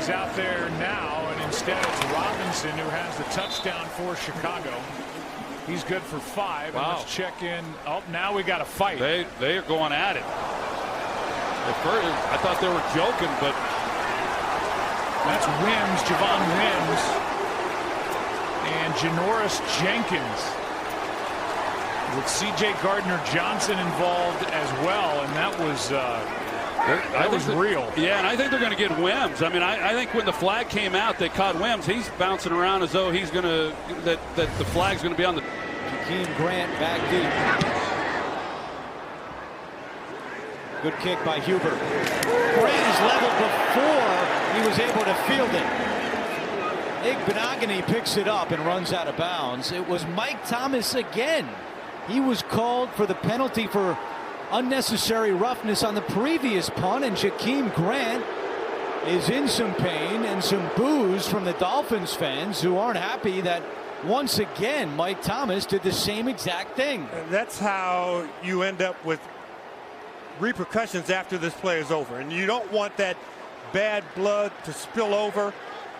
is out there now, and instead it's Robinson who has the touchdown for Chicago. He's good for 5. Wow. And let's check in. Oh, now we got a fight. They are going at it. At first, I thought they were joking, but that's Wims, Javon Wims, and Janoris Jenkins, with C.J. Gardner-Johnson involved as well, and that was real. Yeah, and I think they're going to get Wims. I mean, I think when the flag came out, they caught Wims. He's bouncing around as though he's going to that the flag's going to be on the. Jakeem Grant back deep. Good kick by Huber. Grant is leveled before he was able to field it. Igbenogany picks it up and runs out of bounds. It was Mike Thomas again. He was called for the penalty for unnecessary roughness on the previous punt, and Jakeem Grant is in some pain and some boos from the Dolphins fans who aren't happy that once again Mike Thomas did the same exact thing. And that's how you end up with repercussions after this play is over, and you don't want that bad blood to spill over.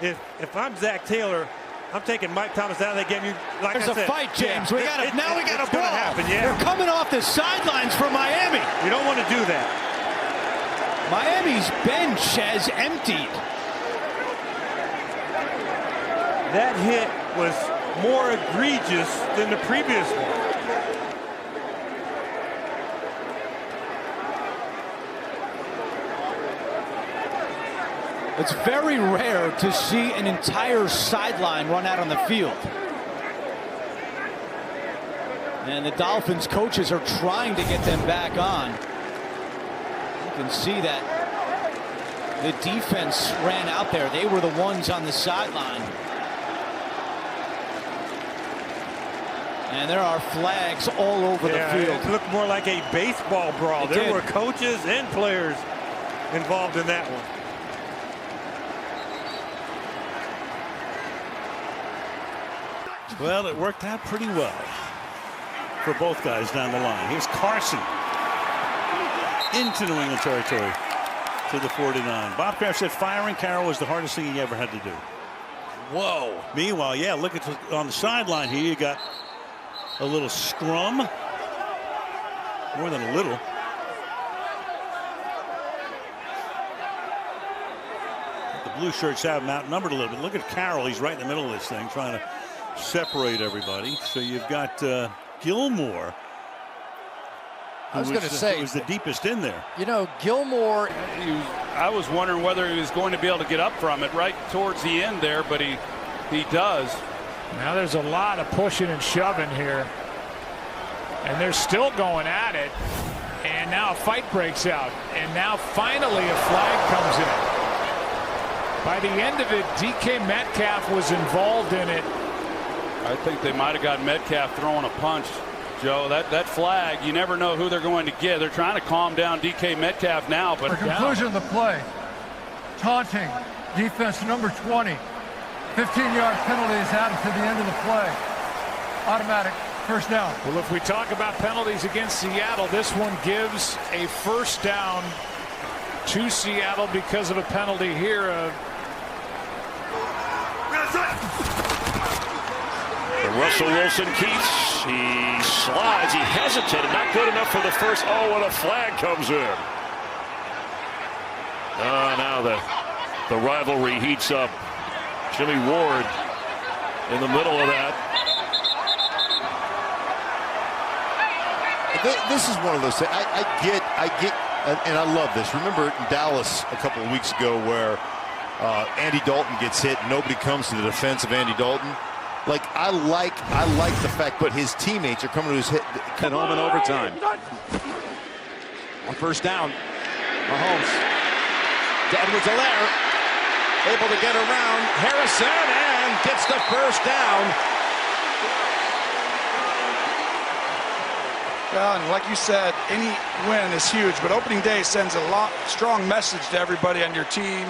If I'm Zach Taylor, I'm taking Mike Thomas out of the game. There's a fight, James. Yeah, now we got a brawl. Happen, yeah. They're coming off the sidelines for Miami. You don't want to do that. Miami's bench has emptied. That hit was more egregious than the previous one. It's very rare to see an entire sideline run out on the field. And the Dolphins coaches are trying to get them back on. You can see that the defense ran out there. They were the ones on the sideline. And there are flags all over the field. It looked more like a baseball brawl. There were coaches and players involved in that one. Well, it worked out pretty well for both guys down the line. Here's Carson into New England territory to the 49. Bob Kraft said firing Carroll was the hardest thing he ever had to do. Whoa. Meanwhile, yeah, look at on the sideline here. You got a little scrum. More than a little. The blue shirts have him outnumbered a little bit. Look at Carroll. He's right in the middle of this thing, trying to separate everybody. So you've got Gilmore. I was going to say, it was the deepest in there. You know, Gilmore. I was wondering whether he was going to be able to get up from it right towards the end there, but he does. Now there's a lot of pushing and shoving here, and they're still going at it. And now a fight breaks out, and now finally a flag comes in. By the end of it, DK Metcalf was involved in it. I think they might have got Metcalf throwing a punch, Joe. That flag, you never know who they're going to get. They're trying to calm down DK Metcalf now. But the conclusion of the play, taunting, defense number 20. 15-yard penalty is added to the end of the play. Automatic first down. Well, if we talk about penalties against Seattle, this one gives a first down to Seattle because of a penalty here. Russell Wilson keeps. He slides. He hesitated. Not good enough for the first. Oh, and a flag comes in. Now the rivalry heats up. Jimmy Ward in the middle of that. This is one of those things. I get, and I love this. Remember in Dallas a couple of weeks ago where Andy Dalton gets hit and nobody comes to the defense of Andy Dalton. Like I like the fact that his teammates are coming to his hit at home in overtime. On first down, Mahomes. Edwards-Helaire able to get around Harrison and gets the first down. Well, and like you said, any win is huge, but opening day sends a strong message to everybody on your team.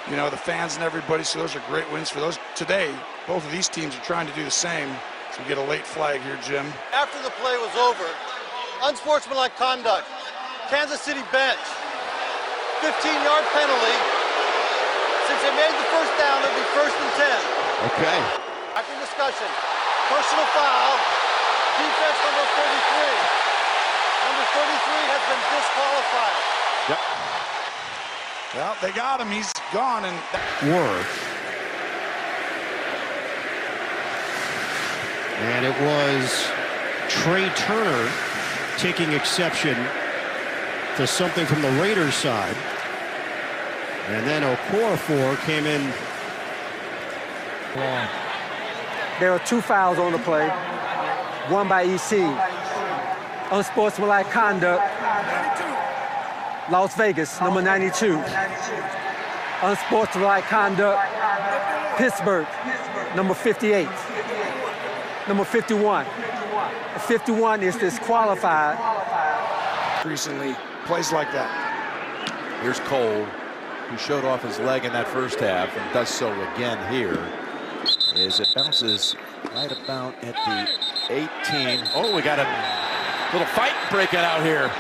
You know, the fans and everybody, so those are great wins for those today. Both of these teams are trying to do the same. So we get a late flag here, Jim. After the play was over, unsportsmanlike conduct, Kansas City bench, 15-yard penalty, since they made the first down, it'll be 1st and 10. Okay. After discussion, personal foul, defense number 33. Number 33 has been disqualified. Yep. Well, they got him. He's gone. And Worth. And it was Trey Turner taking exception to something from the Raiders side. And then Okorafor came in. There are 2 fouls on the play, one by EC. Unsportsmanlike conduct, Las Vegas, number 92. Unsportsmanlike conduct, Pittsburgh, number 58. Number 51. 51 is disqualified. recently, plays like that. Here's Cole, who showed off his leg in that first half and does so again here. As it bounces right about at the 18. Oh, we got a little fight breaking out here.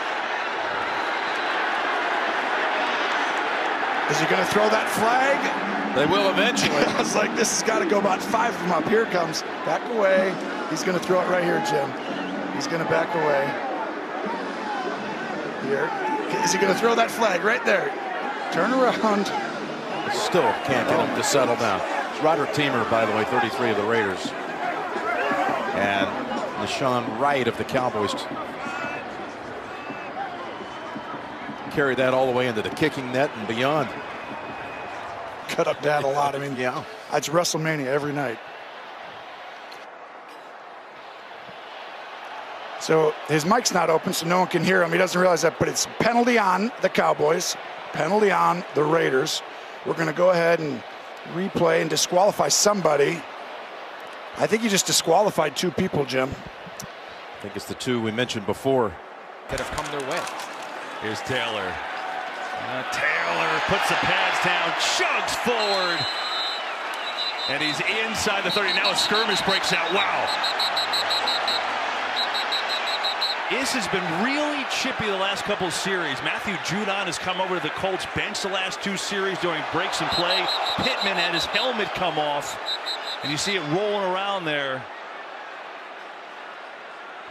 Is he going to throw that flag? They will eventually. I was like, this has got to go about 5 from up. Here comes. Back away. He's going to throw it right here, Jim. He's going to back away. Here. Is he going to throw that flag right there? Turn around. Still can't get him to settle down. It's Roderick Teamer, by the way, 33 of the Raiders. And LaShawn Wright of the Cowboys carried that all the way into the kicking net and beyond. Cut up Dad a lot. I mean, yeah, it's WrestleMania every night. So his mic's not open, so no one can hear him. He doesn't realize that, but it's penalty on the Cowboys, penalty on the Raiders. We're going to go ahead and replay and disqualify somebody. I think you just disqualified 2 people, Jim. I think it's the 2 we mentioned before that have come their way. Here's Taylor. Taylor puts the pads down, chugs forward. And he's inside the 30. Now a skirmish breaks out. Wow. This has been really chippy the last couple of series. Matthew Judon has come over to the Colts bench the last 2 series during breaks and play. Pittman had his helmet come off. And you see it rolling around there.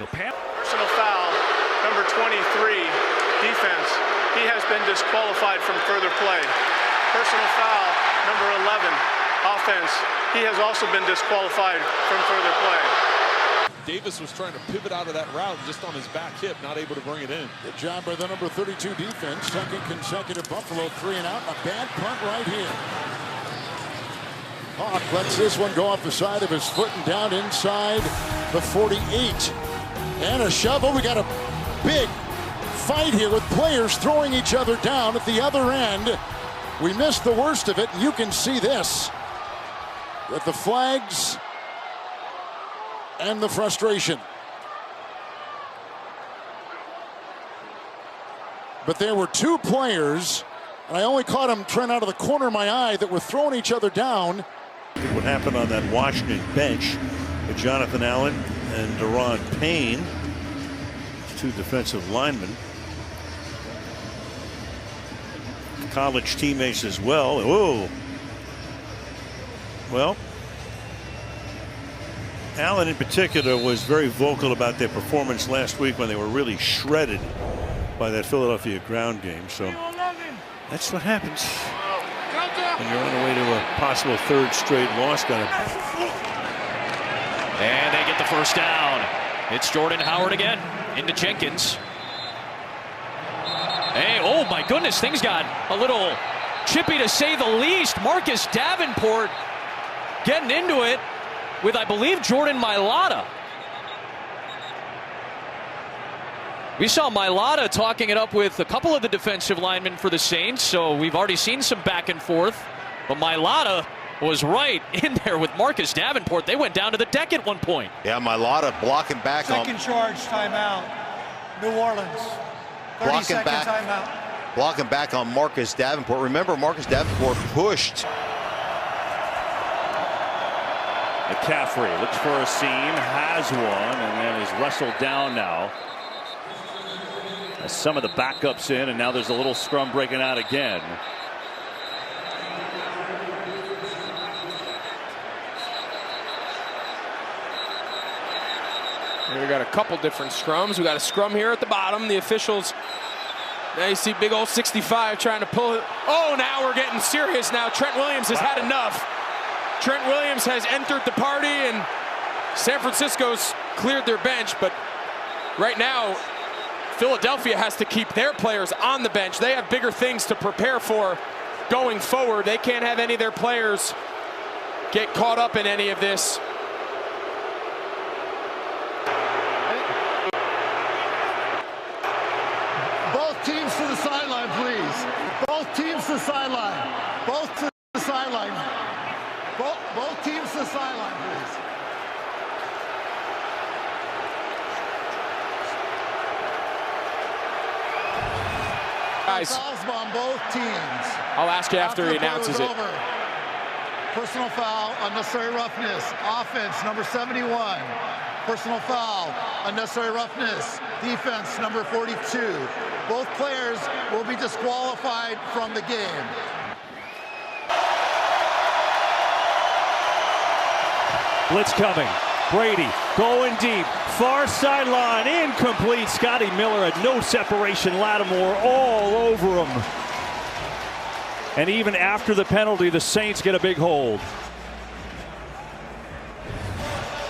Personal foul, number 23, defense. He has been disqualified from further play. Personal foul, number 11, offense. He has also been disqualified from further play. Davis was trying to pivot out of that route just on his back hip, not able to bring it in. Good job by the number 32 defense. Second consecutive Buffalo 3 and out. A bad punt right here. Hawk lets this one go off the side of his foot and down inside the 48. And a shovel. We got a big fight here with players throwing each other down at the other end. We missed the worst of it, and you can see this with the flags and the frustration. But there were 2 players, and I only caught them trying out of the corner of my eye, that were throwing each other down. What happened on that Washington bench with Jonathan Allen and Deron Payne, 2 defensive linemen, college teammates as well. Whoa. Well, Allen in particular was very vocal about their performance last week when they were really shredded by that Philadelphia ground game. So that's what happens when you're on the way to a possible 3rd straight loss. And they get the first down. It's Jordan Howard again into Jenkins. Hey, oh my goodness, things got a little chippy to say the least. Marcus Davenport getting into it with, I believe, Jordan Mailata. We saw Mailata talking it up with a couple of the defensive linemen for the Saints, so we've already seen some back and forth. But Mailata was right in there with Marcus Davenport. They went down to the deck at one point. Yeah, Mailata blocking back. Second charge, timeout. New Orleans. 30-second timeout. Blocking back on Marcus Davenport. Remember, Marcus Davenport pushed. McCaffrey looks for a seam, has one, and then is wrestled down now. As some of the backups in, and now there's a little scrum breaking out again. And we got a couple different scrums. We got a scrum here at the bottom. The officials, now you see big old 65 trying to pull it. Oh, now we're getting serious now. Trent Williams has had enough. Trent Williams has entered the party, and San Francisco's cleared their bench, but right now, Philadelphia has to keep their players on the bench. They have bigger things to prepare for going forward. They can't have any of their players get caught up in any of this. Both teams to the sideline, please. Both teams to the sideline. Both to the sideline. Both teams to the sideline, please. Guys, on both teams. I'll ask you after he announces it. Over. Personal foul, unnecessary roughness. Offense, number 71. Personal foul, unnecessary roughness. Defense, number 42. Both players will be disqualified from the game. Blitz coming. Brady going deep. Far sideline. Incomplete. Scotty Miller had no separation. Lattimore all over him. And even after the penalty, the Saints get a big hold.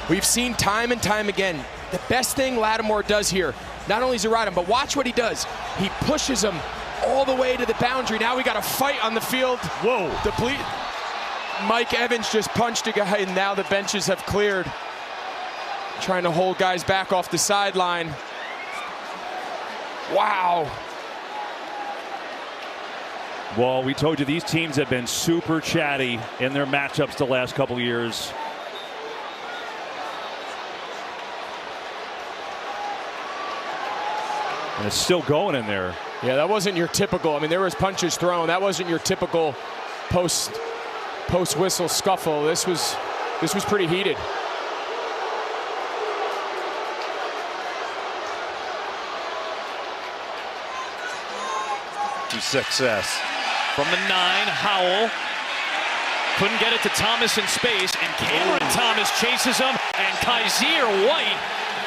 We've seen time and time again, the best thing Lattimore does here, not only is he ride him, but watch what he does. He pushes him all the way to the boundary. Now we got a fight on the field. Whoa. Mike Evans just punched a guy, and now the benches have cleared. Trying to hold guys back off the sideline. Wow. Well, we told you these teams have been super chatty in their matchups the last couple of years. And it's still going in there. Yeah, that wasn't your typical. I mean, there was punches thrown. That wasn't your typical post whistle scuffle. This was pretty heated. To success. From the 9, Howell. Couldn't get it to Thomas in space, and Cameron Thomas chases him, and Kaiser White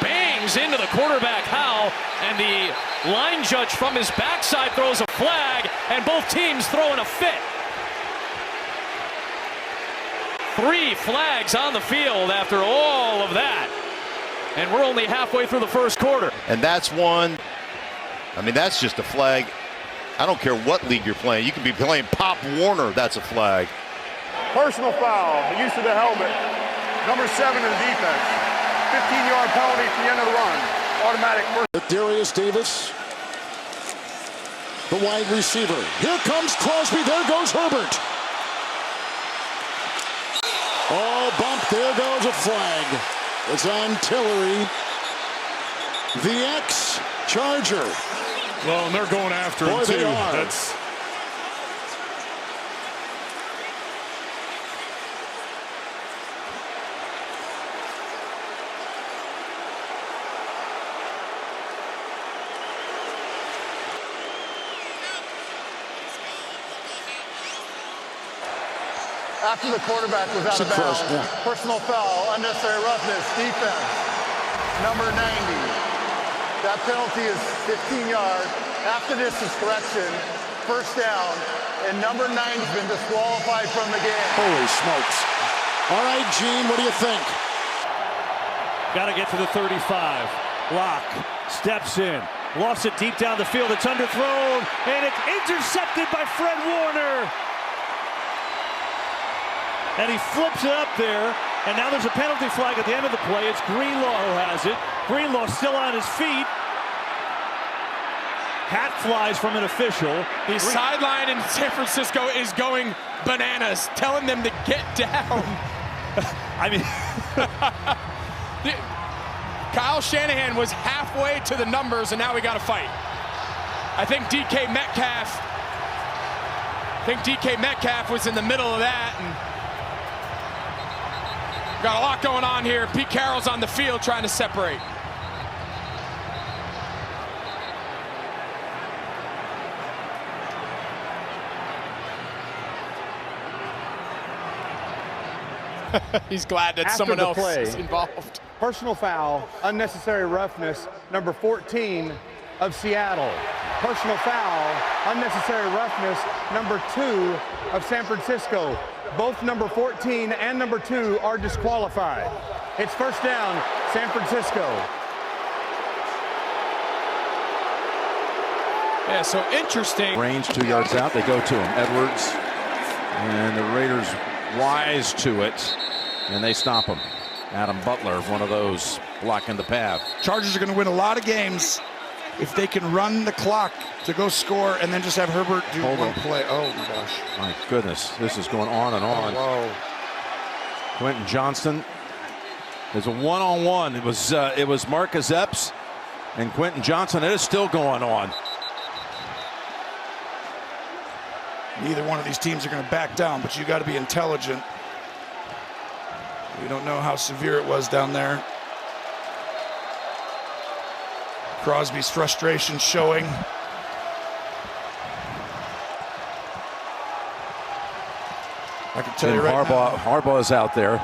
bangs into the quarterback, Howell, and the line judge from his backside throws a flag, and both teams throwing a fit. 3 flags on the field after all of that, and we're only halfway through the first quarter. And that's one, I mean, that's just a flag. I don't care what league you're playing. You can be playing Pop Warner, that's a flag. Personal foul, the use of the helmet. Number 7 in the defense. 15-yard penalty at the end of the run. Automatic first. Darius Davis, the wide receiver. Here comes Crosby. There goes Herbert. Oh, bump. There goes a flag. It's on Tillery, the ex-Charger. Well, and they're going after him, too. That's... After the quarterback was out of bounds, personal foul, unnecessary roughness, defense, number 90. That penalty is 15 yards. After this is correction, first down, and number 90's been disqualified from the game. Holy smokes. All right, Gene, what do you think? Got to get to the 35. Locke steps in. Lost it deep down the field. It's underthrown, and it's intercepted by Fred Warner. And he flips it up there, and now there's a penalty flag at the end of the play. It's Greenlaw who has it. Greenlaw still on his feet. Hat flies from an official. The sideline in San Francisco is going bananas, telling them to get down. I mean, Kyle Shanahan was halfway to the numbers, and now we got to fight. I think DK Metcalf was in the middle of that, and got a lot going on here. Pete Carroll's on the field trying to separate. He's glad that someone else is involved. Personal foul, unnecessary roughness, number 14 of Seattle. Personal foul, unnecessary roughness, number 2 of San Francisco. Both number 14 and number 2 are disqualified. It's first down, San Francisco. Yeah, so interesting. Range 2 yards out, they go to him. Edwards and the Raiders wise to it, and they stop him. Adam Butler, one of those, blocking the path. Chargers are going to win a lot of games if they can run the clock to go score and then just have Herbert do one play. Oh my gosh. My goodness, this is going on and on. Oh, whoa. Quentin Johnston. There's a one-on-one. It was Marcus Epps and Quentin Johnson. It is still going on. Neither one of these teams are going to back down, but you got to be intelligent. We don't know how severe it was down there. Crosby's frustration showing. I can tell you right now. Harbaugh's out there.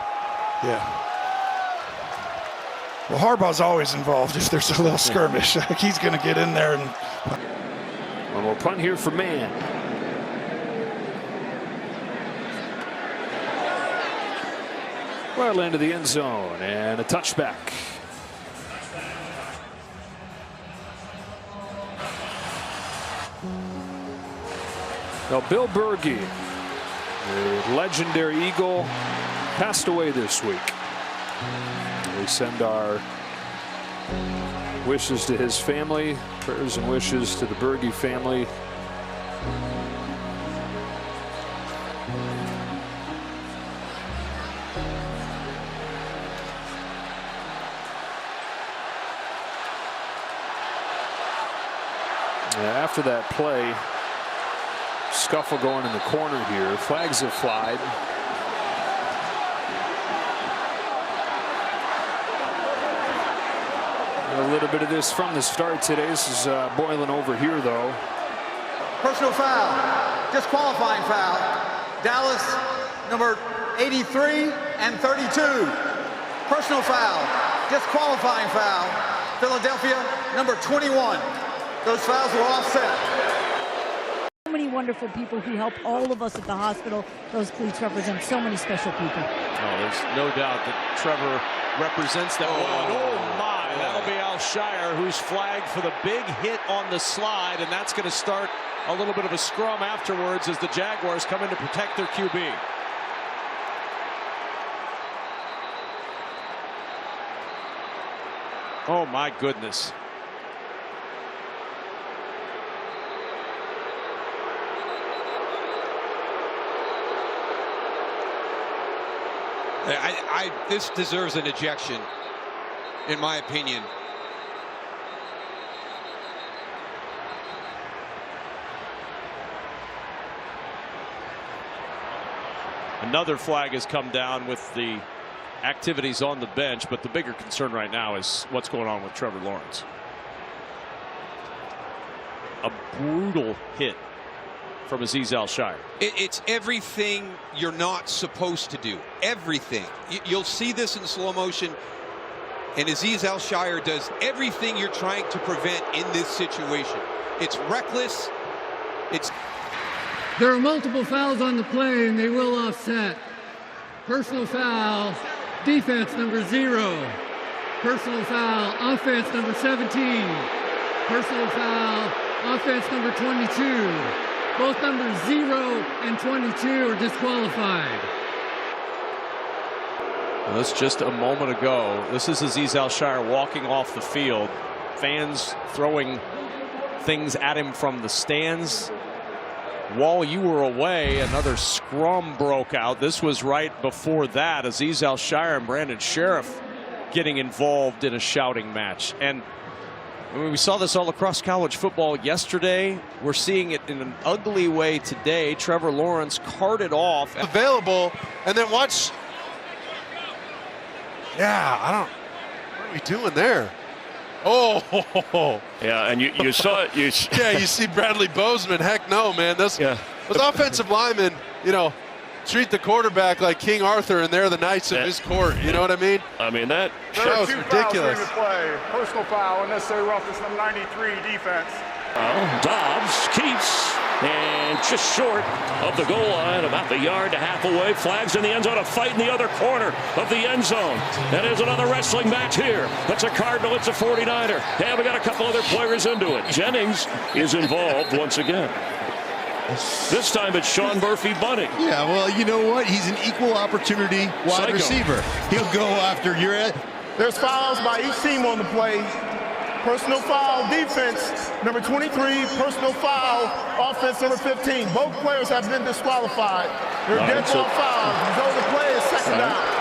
Yeah. Well, Harbaugh's always involved if there's a little skirmish. He's going to get in there and. One more punt here for Man. Well into the end zone and a touchback. Now, Bill Berge, the legendary Eagle, passed away this week. We send our wishes to his family, prayers and wishes to the Berge family. After that play, scuffle going in the corner here. Flags have flied. A little bit of this from the start today. This is boiling over here, though. Personal foul, disqualifying foul. Dallas, number 83 and 32. Personal foul, disqualifying foul. Philadelphia, number 21. Those fouls were offset. So many wonderful people who help all of us at the hospital. Those cleats represent so many special people. Oh, there's no doubt that Trevor represents that one. Oh my, that'll be Al Shire, who's flagged for the big hit on the slide, and that's going to start a little bit of a scrum afterwards as the Jaguars come in to protect their QB. Oh my goodness. This deserves an ejection, in my opinion. Another flag has come down with the activities on the bench, but the bigger concern right now is what's going on with Trevor Lawrence. A brutal hit from Azeez Al-Shire. It's everything you're not supposed to do. Everything. You'll see this in slow motion. And Azeez Al-Shire does everything you're trying to prevent in this situation. It's reckless. There are multiple fouls on the play, and they will offset. Personal foul, defense number 0. Personal foul, offense number 17. Personal foul, offense number 22. Both numbers 0 and 22 are disqualified. Well, that's just a moment ago. This is Azeez Al-Shire walking off the field. Fans throwing things at him from the stands. While you were away, another scrum broke out. This was right before that. Azeez Al-Shire and Brandon Sheriff getting involved in a shouting match. And we saw this all across college football yesterday. We're seeing it in an ugly way today. Trevor Lawrence carted off. Available, and then watch. Yeah, what are we doing there? Oh, yeah, and you saw it. Yeah, you see Bradley Bozeman. Heck no, man. Those offensive linemen, treat the quarterback like King Arthur, and they're the knights of his court. You know what I mean? I mean, that was ridiculous. Play. Personal foul, unnecessary roughness, number 93, defense. Dobbs keeps, and just short of the goal line, about the yard to half away. Flags in the end zone, a fight in the other corner of the end zone. And there's another wrestling match here. It's a Cardinal, it's a 49er. Yeah, we got a couple other players into it. Jennings is involved once again. This time it's Sean Murphy-Bunting. Yeah, well, you know what? He's an equal opportunity wide receiver. He'll go after your head. There's fouls by each team on the play. Personal foul, defense, number 23. Personal foul, offense, number 15. Both players have been disqualified. They're dead ball fouls. Result of the play is second down.